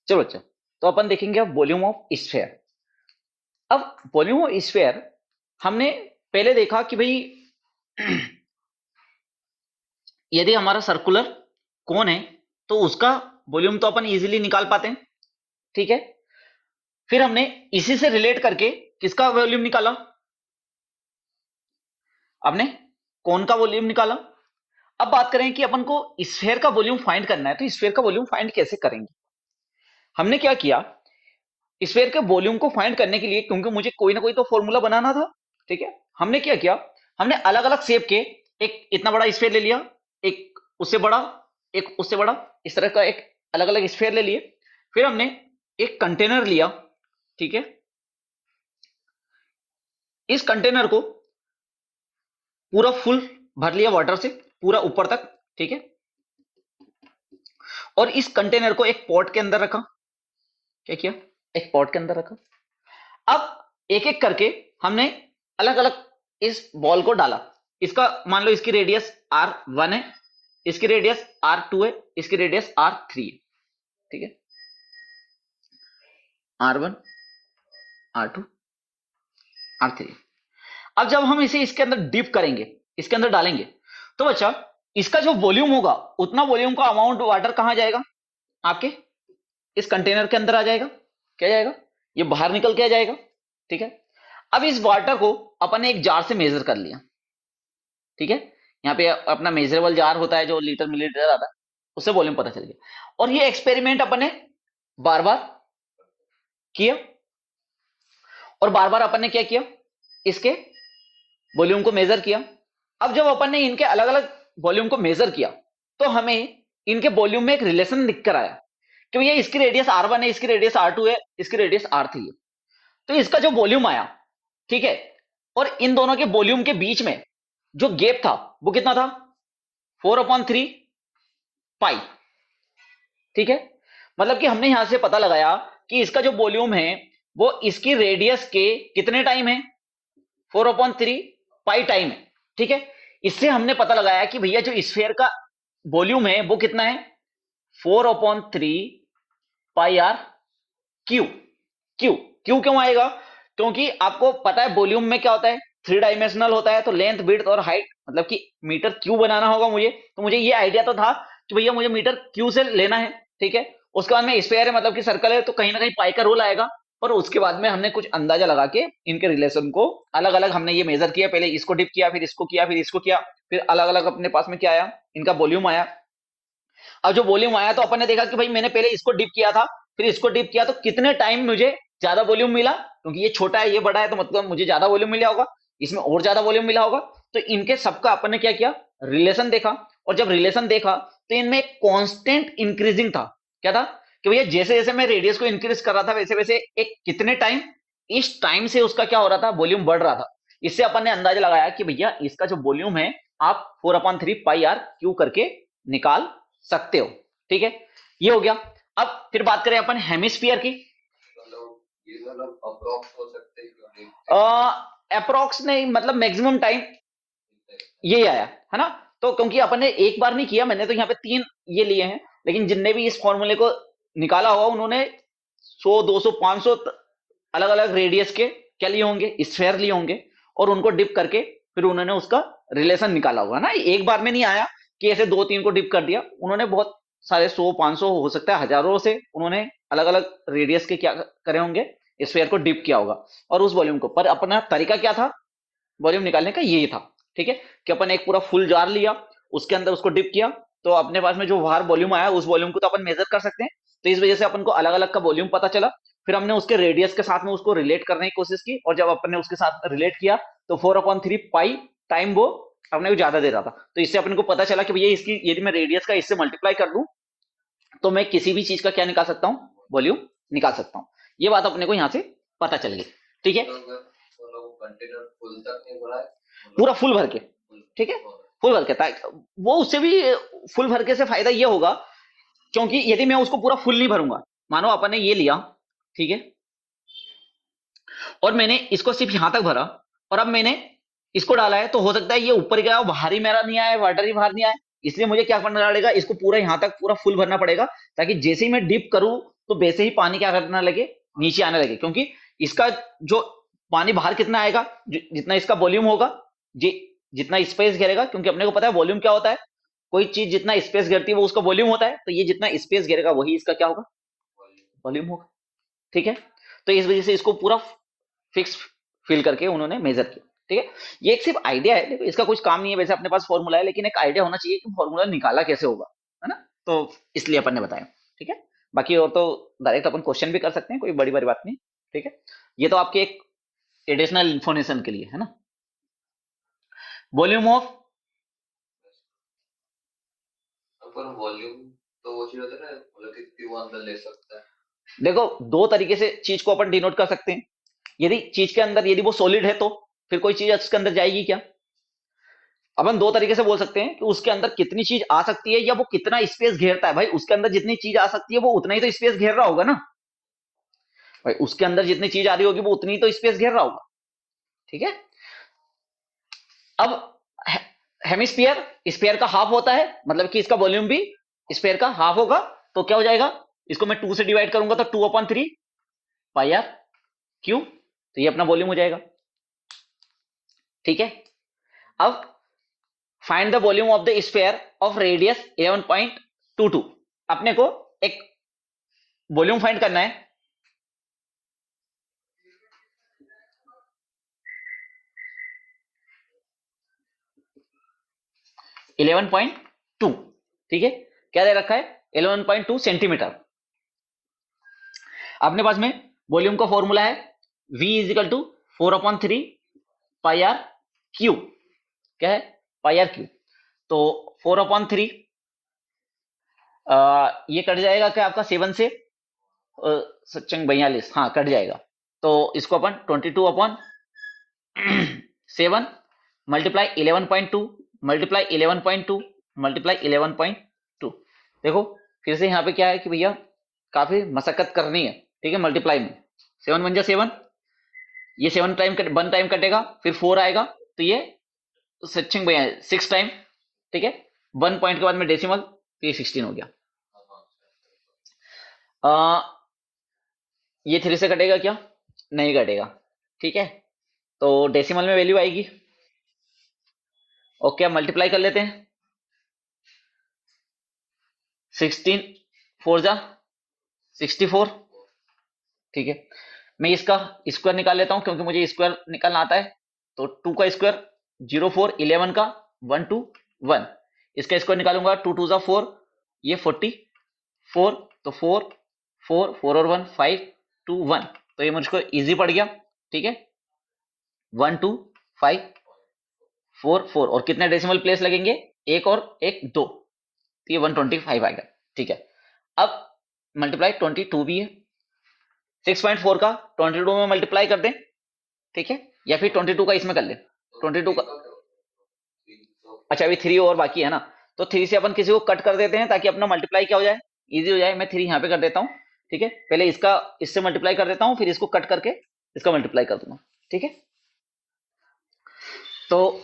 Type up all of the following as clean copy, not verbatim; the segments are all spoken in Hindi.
चलो अच्छा, तो अपन देखेंगे अब वॉल्यूम ऑफ स्फेयर। अब वॉल्यूम ऑफ स्फेयर हमने पहले देखा कि भाई यदि हमारा सर्कुलर कोन है तो उसका वॉल्यूम तो अपन इजीली निकाल पाते हैं, ठीक है। फिर हमने इसी से रिलेट करके किसका वॉल्यूम निकाला, आपने कोन का वॉल्यूम निकाला। अब बात करें कि अपन को स्फेयर का वॉल्यूम फाइंड करना है, तो स्फेयर का वॉल्यूम फाइंड कैसे करेंगे। हमने क्या किया, स्फेयर के वॉल्यूम को फाइंड करने के लिए, क्योंकि मुझे कोई ना कोई तो फॉर्मूला बनाना था, ठीक है। हमने क्या किया, हमने अलग अलग शेप के एक इतना बड़ा स्फेयर ले लिया, एक उससे बड़ा, एक उससे बड़ा, इस तरह का एक अलग अलग स्फेयर ले लिए। फिर हमने एक कंटेनर लिया, ठीक है। इस कंटेनर को पूरा फुल भर लिया वाटर से, पूरा ऊपर तक, ठीक है। और इस कंटेनर को एक पॉट के अंदर रखा। क्या किया, एक पॉट के अंदर रखा। अब एक एक करके हमने अलग अलग इस बॉल को डाला। इसका मान लो इसकी रेडियस R1 है, इसकी रेडियस R2 है, इसकी रेडियस R3 है, ठीक है। R1, R2, R3। अब जब हम इसे इसके अंदर डिप करेंगे, इसके अंदर डालेंगे, तो बच्चा इसका जो वॉल्यूम होगा उतना वॉल्यूम का अमाउंट वाटर कहां जाएगा, आपके इस कंटेनर के अंदर आ जाएगा। क्या जाएगा, ये बाहर निकल के आ जाएगा, ठीक है। अब इस वाटर को अपन ने एक जार से मेजर कर लिया, ठीक है। यहाँ पे अपना मेजरेबल जार होता है जो लीटर मिलीलीटर आता है, उससे वॉल्यूम पता चल गया। और ये एक्सपेरिमेंट अपन ने बार बार किया, और बार बार अपन ने क्या किया, इसके वॉल्यूम को मेजर किया। अब जब अपन ने इनके अलग अलग वॉल्यूम को मेजर किया, तो हमें इनके वॉल्यूम में एक रिलेशन दिखकर आया कि भैया इसकी रेडियस R1 है, इसकी रेडियस R2 है, इसकी रेडियस R3 है। तो इसका जो वॉल्यूम आया, ठीक है, और इन दोनों के वॉल्यूम के बीच में जो गैप था वो कितना था, 4/3 पाई, ठीक है। मतलब कि हमने यहां से पता लगाया कि इसका जो वॉल्यूम है वो इसकी रेडियस के कितने टाइम है, 4/3 पाई टाइम है, ठीक है। इससे हमने पता लगाया कि भैया जो स्फीयर का वॉल्यूम है वो कितना है, 4/3 pi R Q. Q Q क्यों आएगा, क्योंकि आपको पता है वॉल्यूम में क्या होता है, थ्री डायमेंशनल होता है। तो लेंथ, विड्थ और हाइट, मतलब कि मीटर क्यू बनाना होगा मुझे, तो मुझे ये आइडिया तो था कि भैया मुझे मीटर क्यू से लेना है, ठीक है। उसके बाद में स्फीयर है, मतलब कि सर्कल है, तो कहीं ना कहीं पाई का रोल आएगा। और उसके बाद में हमने कुछ अंदाजा लगा के इनके रिलेशन को अलग अलग हमने ये मेजर किया, पहले इसको डिप किया, फिर इसको किया, फिर इसको किया, फिर अलग अलग अपने पास में क्या आया, इनका वॉल्यूम आया। अब जो वॉल्यूम आया तो अपन ने देखा कि भाई मैंने पहले इसको डिप किया था, फिर इसको डिप किया, तो कितने टाइम मुझे ज्यादा वॉल्यूम मिला, क्योंकि ये छोटा है ये बड़ा है, तो मतलब मुझे ज्यादा वॉल्यूम मिला होगा, इसमें और ज्यादा वॉल्यूम मिला होगा। तो इनके सबका अपन ने क्या किया, रिलेशन देखा। और जब रिलेशन देखा तो इनमें एक कांस्टेंट इंक्रीजिंग था। क्या था, कि भैया जैसे जैसे मैं रेडियस को इंक्रीज कर रहा था वैसे वैसे एक कितने टाइम, इस टाइम से उसका क्या हो रहा था, वॉल्यूम बढ़ रहा था। इससे अपन ने अंदाजा लगाया कि भैया इसका जो वॉल्यूम है आप 4/3 पाई आर क्यू करके निकाल सकते हो, ठीक है। ये हो गया। अब फिर बात करें अपन हेमिस्फीयर की। ये मतलब अप्रोक्स हो सकते हैं, अप्रोक्स नहीं, मतलब मैक्सिमम टाइम यही आया है ना। तो क्योंकि अपन ने एक बार नहीं किया, मैंने तो यहाँ पे 3 ये लिए हैं, लेकिन जिनने भी इस फॉर्मूले को निकाला होगा उन्होंने 100, 200, 500 अलग अलग रेडियस के क्या लिए होंगे, स्फेयर लिए होंगे, और उनको डिप करके फिर उन्होंने उसका रिलेशन निकाला होगा ना। एक बार में नहीं आया कि ऐसे 2-3 को डिप कर दिया, उन्होंने बहुत सारे 100, 500 हो सकता है हजारों से उन्होंने अलग अलग रेडियस के क्या करे होंगे, स्फेयर को डिप किया होगा, और उस वॉल्यूम को। पर अपना तरीका क्या था वॉल्यूम निकालने का, यही था, ठीक है। कि अपन एक पूरा फुल जार लिया, उसके अंदर उसको डिप किया, तो अपने पास में जो बाहर वॉल्यूम आया उस वॉल्यूम को तो अपन मेजर कर सकते हैं। तो इस वजह से अपन को अलग अलग का वॉल्यूम पता चला। फिर हमने उसके रेडियस के साथ में उसको रिलेट करने की कोशिश की, और जब अपन ने उसके साथ रिलेट किया तो 4/3 पाई टाइम वो अपने को ज्यादा दे रहा था। तो इससे अपन को पता चला कि भैया इसकी यदि मैं रेडियस का इससे मल्टीप्लाई कर दूं तो मैं किसी भी चीज का क्या निकाल सकता हूँ, वॉल्यूम निकाल सकता हूँ। ये बात अपने को यहाँ से पता चल गई, ठीक है। कंटेनर फुल तक नहीं भरा है, पूरा फुल भर के, ठीक है, फुल भर के वो उससे भी फुल भर के से फायदा ये होगा, क्योंकि यदि मैं उसको पूरा फुल नहीं भरूंगा, मानो अपन ने ये लिया, ठीक है, और मैंने इसको सिर्फ यहां तक भरा, और अब मैंने इसको डाला है, तो हो सकता है ये ऊपर गया और बाहर ही मेरा नहीं आया, वाटर ही बाहर नहीं आया। इसलिए मुझे क्या करना पड़ेगा, इसको पूरा यहां तक पूरा फुल भरना पड़ेगा, ताकि जैसे ही मैं डिप करूं तो वैसे ही पानी क्या करने लगे, नीचे आने लगे, क्योंकि इसका जो पानी बाहर कितना आएगा, जितना इसका वॉल्यूम होगा, जितना स्पेस घेरेगा, क्योंकि अपने को पता है वॉल्यूम क्या होता है, कोई चीज जितना स्पेस घेरती है वो उसका वॉल्यूम होता है, तो ये जितना स्पेस घेरेगा वही इसका क्या होगा, वॉल्यूम होगा। ठीक है, तो इस वजह से इसको पूरा फिक्स फिल करके उन्होंने मेजर किया। ठीक है, ये एक सिर्फ आइडिया है, देखो इसका कुछ काम नहीं है, वैसे अपने पास फॉर्मूला है, लेकिन एक आइडिया होना चाहिए कि फॉर्मूला निकाला कैसे होगा, है ना, तो इसलिए अपन ने बताया। ठीक है, बाकी और तो डायरेक्ट अपन क्वेश्चन भी कर सकते हैं, कोई बड़ी बड़ी बात नहीं। ठीक है, ये तो आपके एक एडिशनल इंफॉर्मेशन के लिए है ना। वॉल्यूम ऑफ, पर वॉल्यूम तो वो चीज होता है ना, मतलब कितनी वो अंदर ले सकता है। देखो दो तरीके से चीज को अपन डिनोट कर सकते हैं। यदि चीज के अंदर, यदि वो सॉलिड है तो फिर कोई चीज उसके अंदर जाएगी क्या, अपन दो तरीके से बोल सकते हैं कि उसके अंदर कितनी चीज आ सकती है, या वो कितना स्पेस घेरता है। भाई उसके अंदर जितनी चीज आ सकती है वो उतना ही तो स्पेस घेर रहा होगा ना, भाई उसके अंदर जितनी चीज आ रही होगी वो उतनी ही तो स्पेस घेर रहा होगा। ठीक है, अब हेमिस्फीयर, स्फीयर का हाफ होता है, मतलब कि इसका वॉल्यूम भी स्फीयर का हाफ होगा, तो क्या हो जाएगा, इसको मैं 2 से डिवाइड करूंगा तो 2/3 पाई आर क्यू, तो ये अपना वॉल्यूम हो जाएगा। ठीक है, अब find the volume of the sphere of radius 11.22, अपने को एक वॉल्यूम फाइंड करना है। इलेवन पॉइंट टू, ठीक है, क्या दे रखा है, 11.2 सेंटीमीटर। अपने पास में वॉल्यूम का फॉर्मूला है v is equal to 4/3 pi R cube, क्या है, पाई आर क्यू, तो 4/3 ये कट जाएगा क्या आपका 7 से, सच्चंग 42, हाँ कट जाएगा, तो इसको अपन 22/7 मल्टीप्लाई 11.2 मल्टीप्लाई 11.2 मल्टीप्लाई 11.2। देखो फिर से यहाँ पे क्या है कि भैया काफी मशक्कत करनी है। ठीक है, मल्टीप्लाई में 7 बन जा 7, ये 7 टाइम 1 टाइम कटेगा, फिर 4 आएगा, तो ये सचिंग भैया 6 टाइम। ठीक है, 1 पॉइंट के बाद में डेसिमल, तो ये 16 हो गया। ये 3 से कटेगा क्या, नहीं कटेगा। ठीक है, तो डेसिमल में वैल्यू आएगी। ओके, अब मल्टीप्लाई कर लेते हैं, 16 4 जा 64। ठीक है, मैं इसका स्क्वायर निकाल लेता हूं क्योंकि मुझे स्क्वायर निकालना आता है, तो 2 का स्क्वायर 0 4 11 का 1 2 1, इसका स्क्वायर निकालूंगा 2 2 जा 4, ये 44, तो 4 4 4 और 1 5 2 1, तो ये मुझको इजी पड़ गया। ठीक है, 1 2 5 4 4, और कितने डेसिमल प्लेस लगेंगे, एक और एक दो, तो ये 125 आएगा। ठीक है, अब मल्टीप्लाई 22 भी है, 6.4 का 22 में मल्टीप्लाई कर दें। ठीक है, या फिर 22 का इसमें कर लें, तो 22 का, तीन का क्या होगा? अच्छा अभी 3 और बाकी है ना, तो 3 से अपन किसी को कट कर देते हैं ताकि अपना मल्टीप्लाई क्या हो जाए, इजी हो जाए। मैं 3 यहाँ पे कर देता हूँ। ठीक है, पहले इसका इससे मल्टीप्लाई कर देता हूँ, फिर इसको कट करके इसका मल्टीप्लाई कर दूंगा। ठीक है, तो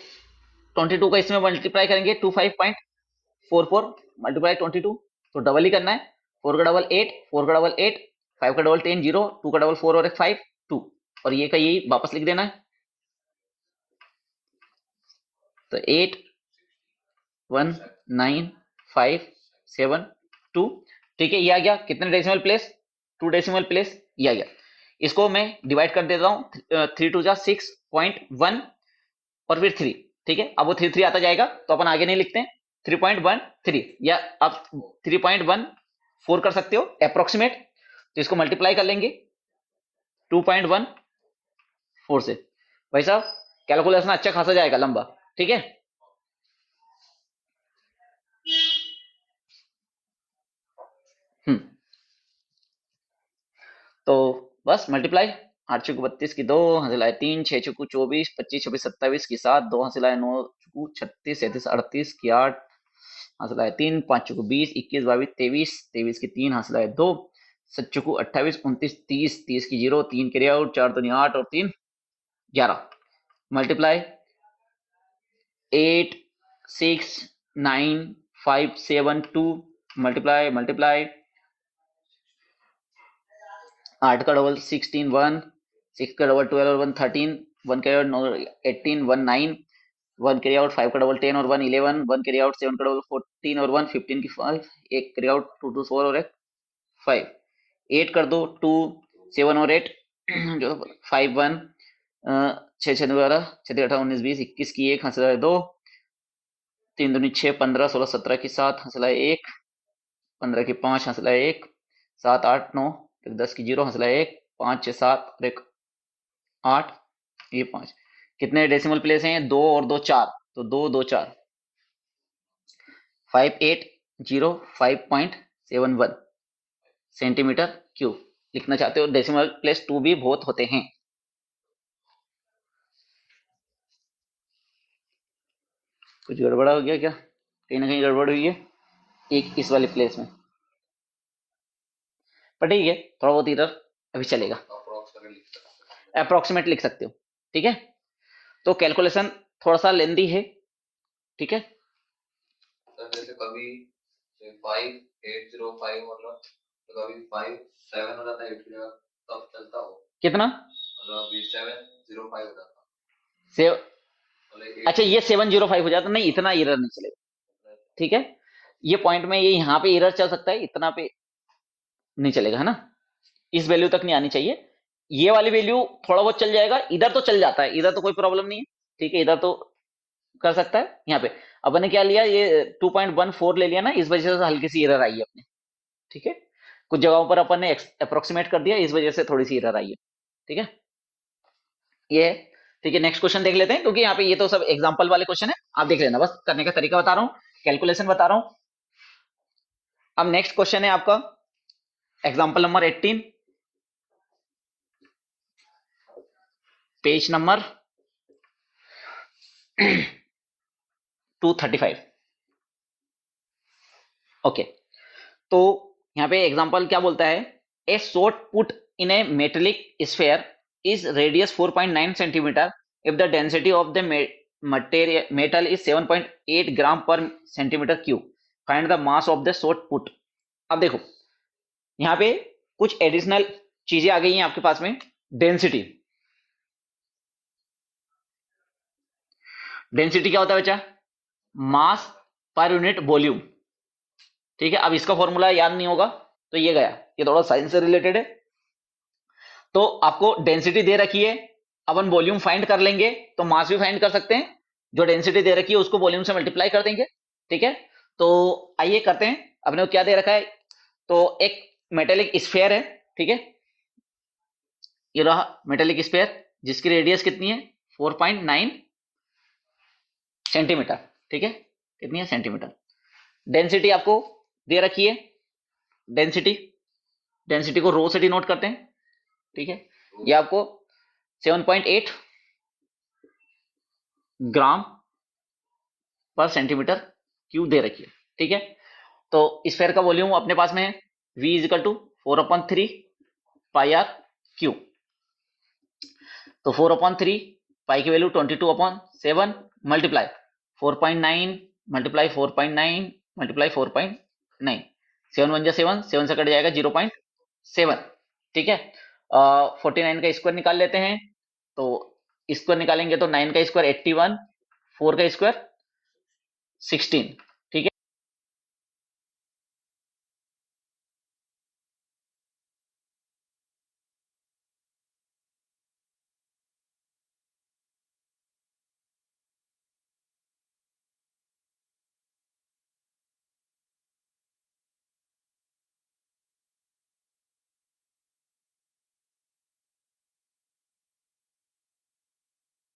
22 का इसमें मल्टीप्लाई करेंगे 25.44 मल्टीप्लाई 22, तो डबल ही करना है, 4 का डबल 8, 4 का डबल 8, 5 का डबल 10 0, 2 का डबल 4 और एक 5 2, और ये का यही वापस लिख देना है, तो 8 1 9 5 7 2। ठीक है, ये आ गया कितने डेसिमल प्लेस, 2 डेसिमल प्लेस, ये आ गया। इसको मैं डिवाइड कर देता हूँ, 3 2 जा 6.1 और फिर 3। ठीक है, अब वो 3 3 आता जाएगा, तो अपन आगे नहीं लिखते हैं, 3.13, या आप 3.14 कर सकते हो अप्रोक्सीमेट, तो इसको मल्टीप्लाई कर लेंगे 2.14 से। भाई साहब कैलकुलेशन अच्छा खासा जाएगा लंबा। ठीक है, हम्म, तो बस मल्टीप्लाई, 8 चुकू 32 की 2, हंसिलाए 3, 6 चुकू 24, 25 26 27 की 7, 2 हंसिलाए 9 चुकू 36 37 38 की 8, हंसलाए 3, 5 चुकू 20, 21 22 23, 23 की 3, हंसलाए 2, 7 चुकू 28 29 30, 30 की 0, 3 कैरी आउट, 4 दूनी 8 और 3 11, मल्टीप्लाई 8 6 9 5 7 2, मल्टीप्लाई मल्टीप्लाई 8 का डबल 16 1, 6 का डबल 12 और 1 13, 1 कैरी आउट 18 1 9, 1 कैरी आउट 5 का डबल 10 और 1 11, 1 कैरी आउट 7 का डबल 14 और 1 15 की 5, एक कैरी आउट 2 2 4 और एक 5, 8 कर दो 2 7 और 8 जो 5 1, 6 6 12, 6 18 19 20 21 की 1 हंसला 2, 3 दूनी 6 15 16 17 की 7 हंसला 1, 15 की 5 हंसला 1, 7 8 9, 10 की 0 हंसला 1, 5 6 7 और एक 8, ये 5, कितने डेसिमल प्लेस हैं? 2 और 2 4, तो 2 2 4, 5805.71 सेंटीमीटर क्यूब लिखना चाहते हो। डेसिमल प्लेस 2 भी बहुत होते हैं। कुछ गड़बड़ा हो गया क्या? कहीं ना कहीं गड़बड़ हुई है एक इस वाले प्लेस में, पर ठीक है, थोड़ा बहुत इधर अभी चलेगा, अप्रोक्सीमेट लिख सकते हो। ठीक है, तो कैलकुलेशन थोड़ा सा लेंदी है। ठीक है, सर जैसे कभी 5805 मतलब, तो कभी 57 हो जाता है 8 की जगह, तब चलता हो कितना? मतलब 705 हो जाता सेव, मतलब अच्छा ये 705 हो जाता, नहीं इतना एरर नहीं चलेगा। ठीक है, ये पॉइंट में ये यहाँ पे एरर चल सकता है, इतना पे नहीं चलेगा, है ना? इस वैल्यू तक नहीं आनी चाहिए। ये वाली वैल्यू थोड़ा बहुत चल जाएगा, इधर तो चल जाता है, इधर तो कोई प्रॉब्लम नहीं है। ठीक है, इधर तो कर सकता है। यहाँ पे अपन ने क्या लिया, ये 2.14 ले लिया ना, इस वजह से हल्की सी एरर आई है अपने। ठीक है, कुछ जगहों पर अपन ने अप्रोक्सीमेट कर दिया, इस वजह से थोड़ी सी एरर आई है। ठीक है, ये है। ठीक है, नेक्स्ट क्वेश्चन देख लेते हैं, क्योंकि यहाँ पे ये तो सब एग्जांपल वाले क्वेश्चन है, आप देख लेना, बस करने का तरीका बता रहा हूँ, कैलकुलेशन बता रहा हूँ। अब नेक्स्ट क्वेश्चन है आपका example number 18, page number 235। Okay, तो यहाँ पे एग्जांपल क्या बोलता है, a shot put in a metallic sphere is radius 4.9 centimetre if the density of the metal is 7.8 gram per centimetre cube, find the mass of the shot put. अब देखो यहाँ पे कुछ एडिशनल चीजें आ गई हैं आपके पास में। डेंसिटी, डेंसिटी क्या होता है बच्चा? मास पर यूनिट वॉल्यूम। ठीक है, अब इसका फॉर्मूला याद नहीं होगा तो ये गया, ये थोड़ा साइंस से रिलेटेड है। तो आपको डेंसिटी दे रखी है, अपन वॉल्यूम फाइंड कर लेंगे तो मास भी फाइंड कर सकते हैं। जो डेंसिटी दे रखी है उसको वॉल्यूम से मल्टीप्लाई कर देंगे। ठीक है, तो आइए करते हैं। अपने को क्या दे रखा है, तो एक मेटेलिक स्फेयर है। ठीक है, ये रहा मेटेलिक स्फेयर जिसकी रेडियस कितनी है, 4.9 सेंटीमीटर। ठीक है, कितनी है? सेंटीमीटर। डेंसिटी आपको दे रखी है, डेंसिटी, डेंसिटी को रो से डिनोट करते हैं। ठीक है, ये आपको 7.8 ग्राम पर सेंटीमीटर क्यूब दे रखी है। ठीक है, तो स्फेयर का वॉल्यूम अपने पास में है, v is equal to 4/3 pi R cube. तो 4/3 पाई की वैल्यू 22/7 मल्टीप्लाई 4.9 मल्टीप्लाई 4.9 मल्टीप्लाई 4.9, 7 1 7, 7 से कट जाएगा 0.7। ठीक है, 49 का स्क्वायर निकाल लेते हैं, तो स्क्वायर निकालेंगे तो 9 का स्क्वायर 81, 4 का स्क्वायर 16। ठीक है,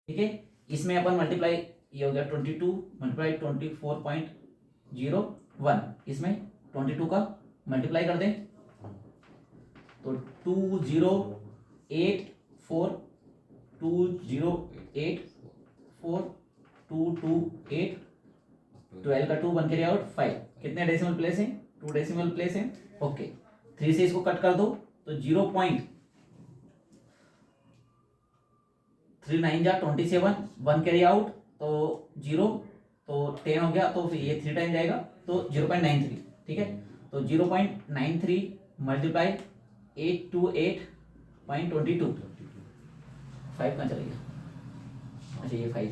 ठीक है, इसमें अपन मल्टीप्लाई, ये हो गया 22 मल्टीप्लाई 24.01, इसमें 22 का मल्टीप्लाई कर दें तो 2084 2084 228, 12 का 2 1 कैरी आउट 5, कितने डेसिमल प्लेस हैं? 2 डेसिमल प्लेस हैं। ओके, 3 से इसको कट कर दो तो 0.39 जा 27, 1 कैरी आउट तो 0, तो 10 हो गया, तो फिर ये 3 टाइम जाएगा तो 0.93। ठीक है, तो 0.93 मल्टीप्लाई 828 0.22, 5 कहाँ चला गया? अच्छा ये 5,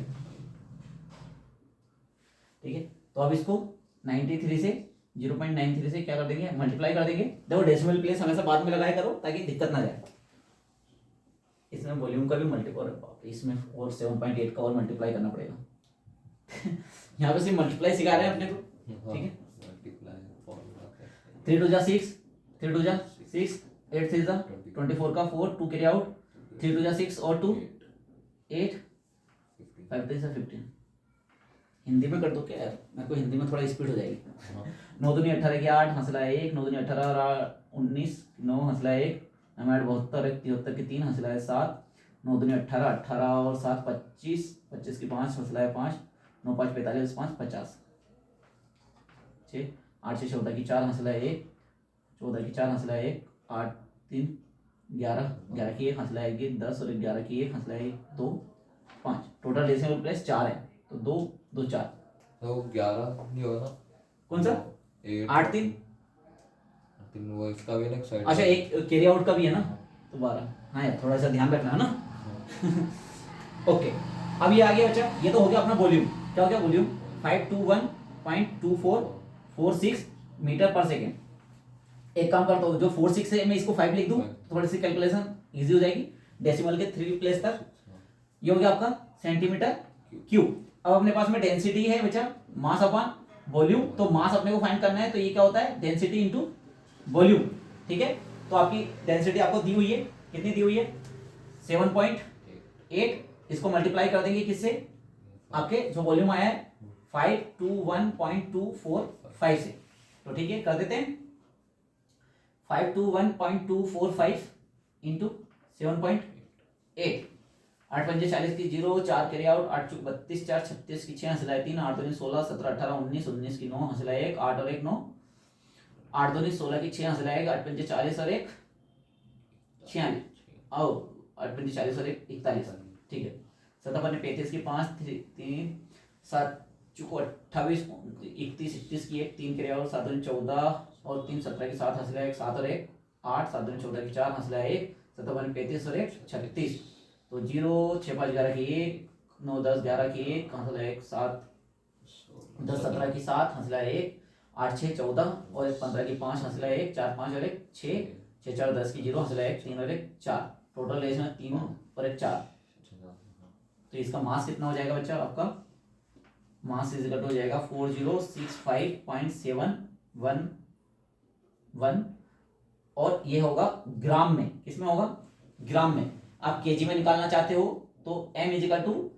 ठीक है। तो अब इसको 93 से 0.93 से क्या कर देंगे, मल्टीप्लाई कर देंगे। देखो डेसिमल प्लेस हमेशा बाद में लगाया करो ताकि दिक्कत ना जाए। इसमें वॉल्यूम का भी मल्टीप्लाई, इसमें और 7.8 का और मल्टीप्लाई करना पड़ेगा। यहाँ पे सिर्फ मल्टीप्लाई सिखा रहे हैं अपने को, ठीक है। 3 2 जा 6, 3 2 जा 6, 8 3 जा 24 का 4, 2 कैरी आउट, 3 2 जा 6 और 2 8, 5 3 जा 15। हिंदी में कर दो क्या यार, मेरे को हिंदी में थोड़ा स्पीड हो जाएगी। 9 दूनी 18 की 8, हंसला 1, 9 दूनी 18 19, 9 हंसला 1, 9 8 72, 73 की 3, हंसला 7, 9 दूनी 18, 18 और 7 25, 25 की 5, हंसला 5, 9 5 45, 5 50, 6 8 6 14 की 4, हंसला 1, 14 की 4, हंसला 1, 8 3 11, 11 की 1, हंसला 1, 10 और 11 की 1, हंसला 1 2 5। टोटल डेसिमल प्लेस 4 है, तो 2 2 4, तो 11 नहीं होगा ना? कौन सा? 8 3, वो इसका भी ना साइड। अच्छा एक कैरी आउट का भी है ना, तो 12। हाँ यार थोड़ा सा ध्यान रखना है ना। ओके, अब ये आ गया बच्चा, ये तो हो गया अपना वॉल्यूम। क्या हो गया वॉल्यूम? 521.2446 मीटर पर सेकेंड। एक काम करता हूँ, जो 46 है मैं इसको 5 लिख दूँ, थोड़ी सी कैलकुलेशन इजी हो जाएगी। डेसिमल के 3 प्लेस तक ये हो गया आपका सेंटीमीटर क्यूब। अब अपने पास में डेंसिटी है बच्चा, मास अपॉन वॉल्यूम। तो मास अपने को फाइंड करना है, तो ये क्या होता है, डेंसिटी इनटू वॉल्यूम, ठीक है। तो आपकी डेंसिटी आपको दी हुई है, कितनी दी हुई है? 7.8। इसको मल्टीप्लाई कर देंगे किससे? आपके जो वॉल्यूम आया है 521.245 से। तो ठीक है, कर देते हैं 521.245 इंटू 7.8। 8 पंजे 40 की 0, 4 कैरी आउट, 8 चुक 32, 4 36 की 6, हंसला 3, 8 2 16, 17 18 19, 19 की 9, हंसला 1, 8 और 1 9, 8 2 16 की 6, हंसला 1, 8 पंजे 40 और 1 46, आओ 8 पंजे 40 और 1 41, ठीक है। 7 पंजे 35 की 5, 3 7 चुको 28, 31 31 की 1, 3 कैरी आउट, 7 2 14 और 3 17 की 7, हंसला 1, 7 और 1 8, 7 2 14 की 4, हंसला 1, 7 पंजे 35 और 1 36। तो 0 6 5 11 की 1, 9 10 11 की 1, हंसला 1, 7 10 17 की 7, हंसला 1, 8 6 14 और 1 15 की 5, हंसला 1, 4 5 और 1 6, 6 4 10 की 0, हंसला 1, 3 और 1 4। टोटल लेस में 3 और 1 4। तो इसका मास कितना हो जाएगा बच्चा? आपका मास इज इक्वल टू हो जाएगा 4065.711 और ये होगा ग्राम में। किसमें होगा? ग्राम में। आप केजी में निकालना चाहते हो तो m इज इक्वल टू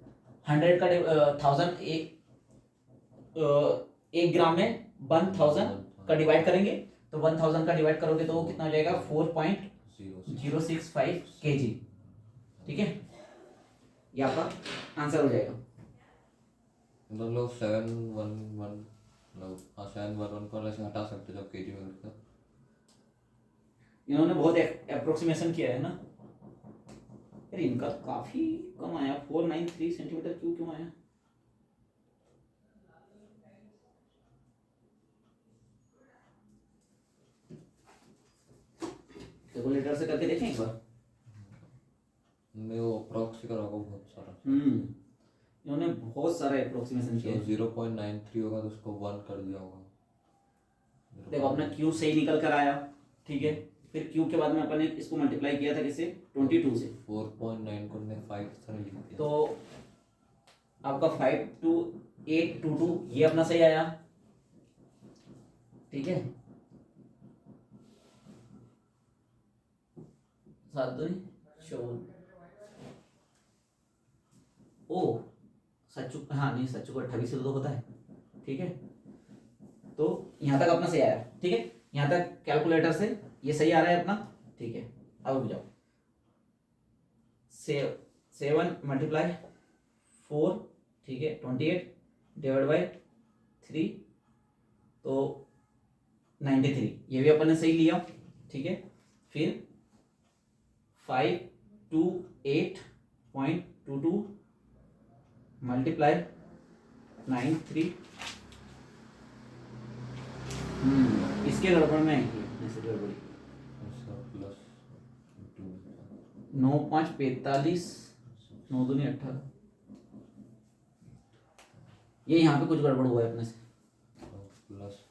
100 का 1000, एक ग्राम में 1000 का डिवाइड करेंगे। तो 1000 का डिवाइड करोगे तो कितना हो जाएगा? 4.065 kg, ठीक है। ये आपका आंसर हो जाएगा। मतलब 711 मतलब 711 को ऐसे हटा सकते जब केजी में करते। इन्होंने बहुत अप्रोक्सीमेशन किया है ना यार, इनका काफी कम आया। 493 सेंटीमीटर क्यों आया? कैलकुलेटर से करके देखें एक बार। मैं वो अप्रोक्स करा होगा बहुत सारा। इन्होंने बहुत सारा अप्रोक्सीमेशन किया है। 0.93 होगा तो उसको 1 कर दिया होगा। देखो अपना क्यू सही निकल कर आया, ठीक है। फिर क्यू के बाद में अपन ने इसको मल्टीप्लाई किया था किससे? 22 से। 4.9 को ने 5 से लिख दिया। तो आपका 52822 ये अपना सही आया, ठीक है। 7 2 14 ओ सच्चू, हाँ नहीं सच्चू को 28 से तो होता है, ठीक है। तो यहां तक अपना सही आया, ठीक है। यहां तक कैलकुलेटर से ये सही आ रहा है अपना, ठीक है। अब रुक जाओ। 7 मल्टीप्लाई 4, ठीक है, 28 डिवाइड बाई 3 तो 93, ये भी अपन ने सही लिया, ठीक है। फिर 528.22 मल्टीप्लाई 93, इसके गड़बड़ में है कि ऐसे गड़बड़ी प्लस 2 9×5 = 45, 9×2 = 18। ये यहाँ पे कुछ गड़बड़ हुआ है अपने से। प्लस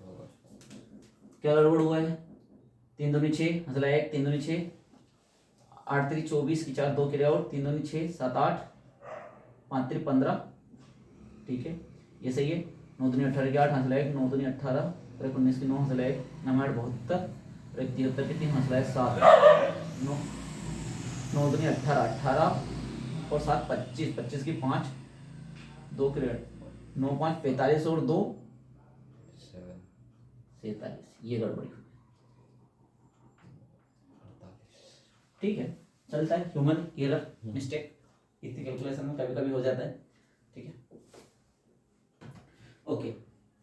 क्या गड़बड़ हुआ है? 3×2 = 6, हंसला 1, 3×2 = 6, 8×3 = 24 की 4 2 क्रिया और 3×2 = 6, 7 8, 5×3 = 15। ठीक है, ये सही है। 9×2 = 18 की 8, हंसला 1, 9×2 = 18, 19 की 9, हंसला 1, 9×8 = 72, 73 की 3, हंसला 7, 9×2 = 18, 18 और 7 25, 25 की 5, 2 क्रिया, 9×5 = 45 और 2 47, ये गड़बड़ी। ठीक है, चलता है, ह्यूमन एरर, मिस्टेक, इतनी कैलकुलेशन में कभी कभी हो जाता है। ठीक है, ओके।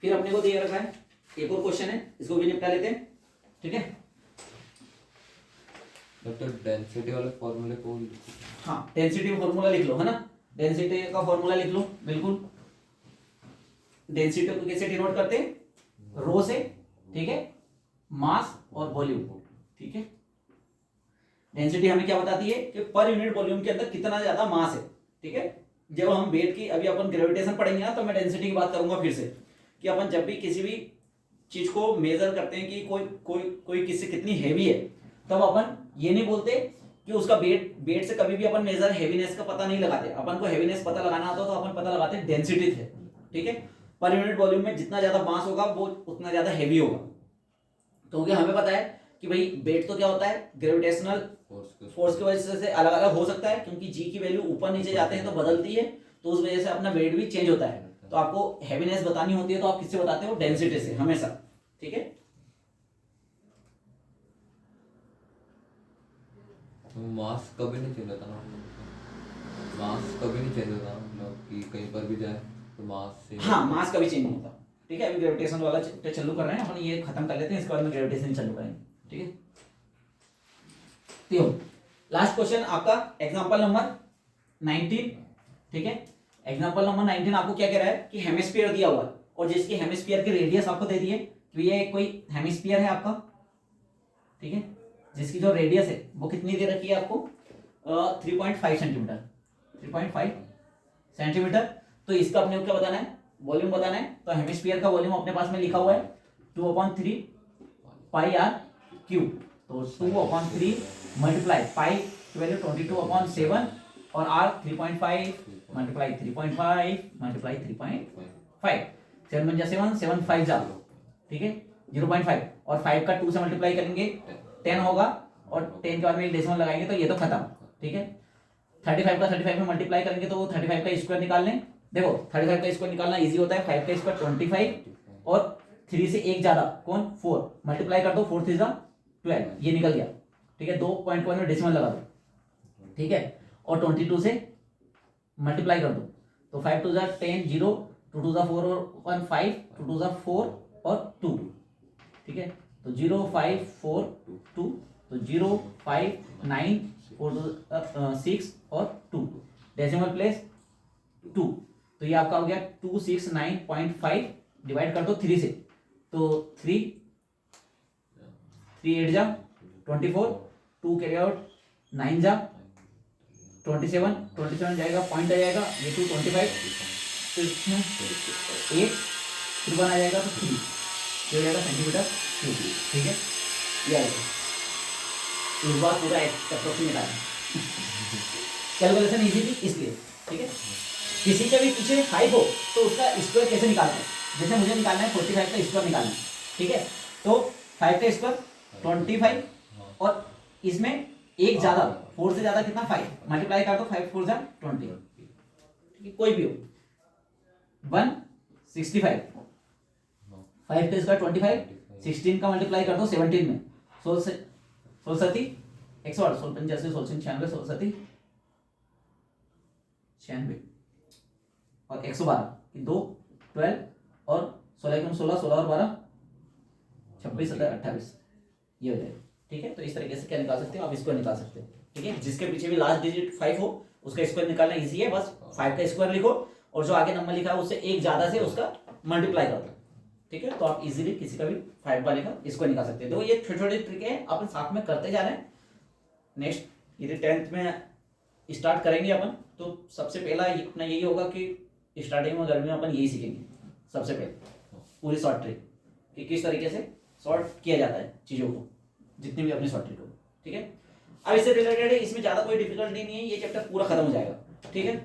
फिर अपने को दिया रखा है एक और क्वेश्चन है, इसको भी निपटा लेते हैं। ठीक है, डॉक्टर डेंसिटी वाले फॉर्मूले को हाँ, डेंसिटी फॉर्मूला लिख लो, है ना। डेंसिटी का फॉर्मूला लिख लो, बिल्कुल। डेंसिटी को कैसे डिनोट करते हैं? रो से। ठीक है, मास और वॉल्यूम। ठीक है, डेंसिटी हमें क्या बताती है कि पर यूनिट वॉल्यूम के अंदर कितना ज्यादा मास है। ठीक है, जब हम वेट की, अभी अपन ग्रेविटेशन पढ़ेंगे ना, तो मैं डेंसिटी की बात करूंगा फिर से, कि अपन जब भी किसी भी चीज को मेजर करते हैं कि कोई किससे कितनी हैवी है, तब अपन ये नहीं बोलते कि उसका वेट से कभी भी अपन मेजर हैवीनेस का पता नहीं लगाते। अपन को हैवीनेस पता लगाना आता तो अपन पता लगाते डेंसिटी से। ठीक है, पर यूनिट वॉल्यूम में जितना ज्यादा मास होगा वो उतना ज्यादा हैवी होगा। क्योंकि हमें पता है कि भाई वेट तो क्या होता है, ग्रेविटेशनल फोर्स की वजह से अलग अलग हो सकता है, क्योंकि जी की वैल्यू ऊपर नीचे जाते हैं तो बदलती है, तो उस वजह से अपना वेट भी चेंज होता है। तो आपको हैवीनेस बतानी होती है तो आप किससे बताते हो? डेंसिटी से हमेशा। ठीक है, मास कभी नहीं चेंज होता ना, मास कभी नहीं चेंज होता, मतलब कि कहीं पर भी जाए तो मास से। हाँ, मास कभी चेंज नहीं होता। ठीक है, अभी ग्रेविटेशन वाला चैप्टर चालू कर रहे हैं अपन, ये खत्म कर लेते हैं, इसके बाद में ग्रेविटेशन चालू करेंगे। ठीक है, तो लास्ट क्वेश्चन आपका एग्जांपल नंबर 19। ठीक है, एग्जांपल नंबर 19 आपको क्या कह रहा है कि हेमिस्फीयर दिया हुआ है और जिसकी हेमिस्फीयर की रेडियस आपको दे दी है, तो ये कोई हेमिस्फीयर है आपका। ठीक है, जिसकी जो रेडियस है वो कितनी दे रखी है आपको? 3.5 सेंटीमीटर, 3.5 सेंटीमीटर। तो इसका अपने को क्या बताना है? वॉल्यूम बताना है। तो हेमिस्फीयर का वॉल्यूम अपने पास में लिखा हुआ है 2/3 पाई आर क्यूब। तो 2/3 मल्टीप्लाई पाई की वैल्यू 22/7 और आर 3.5 मल्टीप्लाई 3.5 मल्टीप्लाई 3.5, 7 × 7, 7 5 जा। ठीक है, 0.5 और 5 का 2 से मल्टीप्लाई करेंगे 10 होगा, और 10 के बाद में एक डेसिमल लगाएंगे तो ये तो खत्म। ठीक है, 35 का 35 में मल्टीप्लाई करेंगे तो 35 का स्क्वायर निकाल लें। देखो 35 का स्क्वायर निकालना इजी होता है, 5 का स्क्वायर 25 और 3 से एक ज्यादा कौन? 4, मल्टीप्लाई कर दो, 4 3 12, ये निकल गया। ठीक है, 2 पॉइंट में डेसिमल लगा दो। ठीक है, और 22 से मल्टीप्लाई कर दो, तो 5 2 10, 0, 2 2 4 और 1 5, 2 2 4 और 2। ठीक है, तो 0 5 4 2, तो 0 5 9 4 6 और 2, डेसिमल प्लेस 2। तो ये आपका हो गया 269.5, डिवाइड कर दो 3 से, तो 3 8 जा 24, 2 कैरी आउट 9 जा 27, 27 जाएगा, पॉइंट आ जाएगा, ये 2 25, तो इसमें 8 फिर बना जाएगा, तो 3 ये हो जाएगा सेंटीमीटर क्यूब। ठीक है, ये आएगा। इस बार पूरा अप्रोक्सीमेट आया, कैलकुलेशन इजी थी इसलिए। ठीक है, किसी के भी पीछे 5 हो तो उसका स्क्वायर कैसे निकालना है? जैसे मुझे निकालना है 45 का स्क्वायर निकालना है। ठीक है, तो 5 का स्क्वायर 25 और इसमें एक ज्यादा, 4 से ज्यादा कितना? 5, मल्टीप्लाई कर दो, 5 4 जा 20। ठीक है, कोई भी हो, 165, 5 का स्क्वायर 25, 16 का मल्टीप्लाई कर दो 17 में, 16 से 16 सती 108, 16 85, 16 96, 16 सती 96 और 112 की 2 12 और 16 के 16, 16 और 12 26 17 28, ये हो जाएगा। ठीक है, तो इस तरीके से क्या निकाल सकते हो आप? स्क्वायर निकाल सकते हो। ठीक है, जिसके पीछे भी लास्ट डिजिट 5 हो उसका स्क्वायर निकालना इजी है, बस 5 का स्क्वायर लिखो और जो आगे नंबर लिखा है उससे एक ज्यादा से उसका मल्टीप्लाई कर दो। ठीक है, तो आप इजीली किसी का भी 5 वाले का स्क्वायर निकाल सकते हो। तो ये छोटे छोटे ट्रिक है, अपन साथ में करते जा रहे हैं। नेक्स्ट यदि 10th में स्टार्ट करेंगे अपन तो सबसे पहला अपना यही होगा कि स्टार्टिंग में गर्मी में अपन यही सीखेंगे सबसे पहले पूरी शॉर्ट ट्रिक कि किस तरीके से शॉर्ट किया जाता है चीज़ों को, जितनी भी अपनी शॉर्ट ट्रिक हो, ठीक है। अब इससे रिलेटेड है, इसमें ज़्यादा कोई डिफिकल्टी नहीं है, ये चैप्टर पूरा खत्म हो जाएगा, ठीक है।